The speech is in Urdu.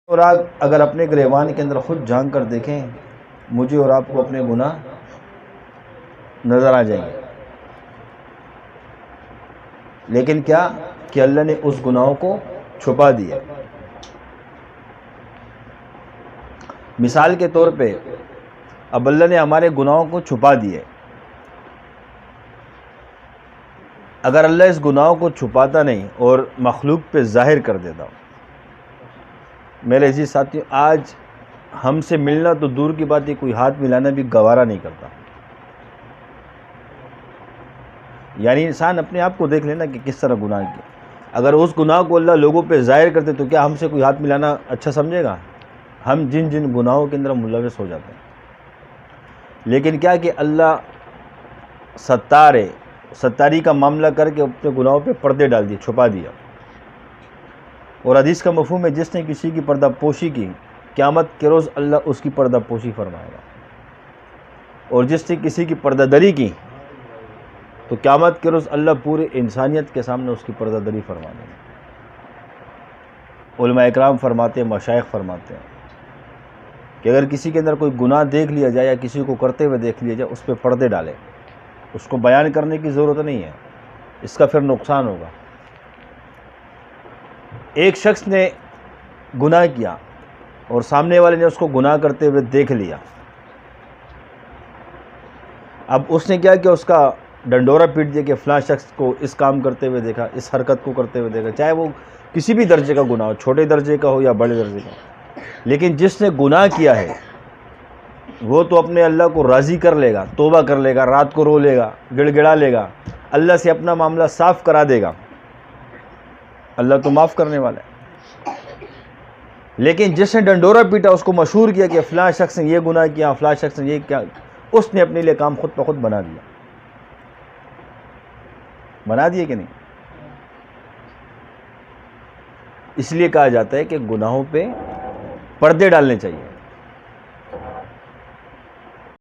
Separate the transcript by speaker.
Speaker 1: اور آپ اگر اپنے گریبان کے اندر خود جھانک کر دیکھیں، مجھے اور آپ کو اپنے گناہ نظر آ جائیں گے، لیکن کیا کہ اللہ نے اس گناہوں کو چھپا دیا۔ مثال کے طور پہ اب اللہ نے ہمارے گناہوں کو چھپا دیے، اگر اللہ اس گناہوں کو چھپاتا نہیں اور مخلوق پہ ظاہر کر دیتا، میرے عزیز ساتھیو، آج ہم سے ملنا تو دور کی بات ہے، کوئی ہاتھ ملانا بھی گوارا نہیں کرتا۔ یعنی انسان اپنے آپ کو دیکھ لینا کہ کس طرح گناہ کیا۔ اگر اس گناہ کو اللہ لوگوں پہ ظاہر کرتے تو کیا ہم سے کوئی ہاتھ ملانا اچھا سمجھے گا؟ ہم جن جن گناہوں کے اندر ملوث ہو جاتے ہیں، لیکن کیا کہ اللہ ستار ہے، ستاری کا معاملہ کر کے اپنے گناہوں پہ پردے ڈال دیے، چھپا دیا۔ اور حدیث کا مفہوم ہے، جس نے کسی کی پردہ پوشی کی، قیامت کے روز اللہ اس کی پردہ پوشی فرمائے گا، اور جس نے کسی کی پردہ دری کی تو قیامت کے روز اللہ پورے انسانیت کے سامنے اس کی پردہ دری فرما دے گا۔ علماء اکرام فرماتے ہیں، مشائخ فرماتے ہیں کہ اگر کسی کے اندر کوئی گناہ دیکھ لیا جائے یا کسی کو کرتے ہوئے دیکھ لیا جائے، اس پہ پردے ڈالے، اس کو بیان کرنے کی ضرورت نہیں ہے، اس کا پھر نقصان ہوگا۔ ایک شخص نے گناہ کیا اور سامنے والے نے اس کو گناہ کرتے ہوئے دیکھ لیا، اب اس نے کیا کہ اس کا ڈنڈورا پیٹ دیا کہ فلاں شخص کو اس کام کرتے ہوئے دیکھا، اس حرکت کو کرتے ہوئے دیکھا، چاہے وہ کسی بھی درجے کا گناہ ہو، چھوٹے درجے کا ہو یا بڑے درجے کا ہو۔ لیکن جس نے گناہ کیا ہے وہ تو اپنے اللہ کو راضی کر لے گا، توبہ کر لے گا، رات کو رو لے گا، گڑ گڑا لے گا، اللہ سے اپنا معاملہ صاف کرا دے گا، اللہ تو معاف کرنے والا ہے۔ لیکن جس نے ڈنڈورا پیٹا، اس کو مشہور کیا کہ فلاں شخص نے یہ گناہ کیا، فلاں شخص نے یہ کیا، اس نے اپنے لیے کام خود بخود بنا دیا۔ بنا دیے کہ نہیں؟ اس لیے کہا جاتا ہے کہ گناہوں پہ پردے ڈالنے چاہیے۔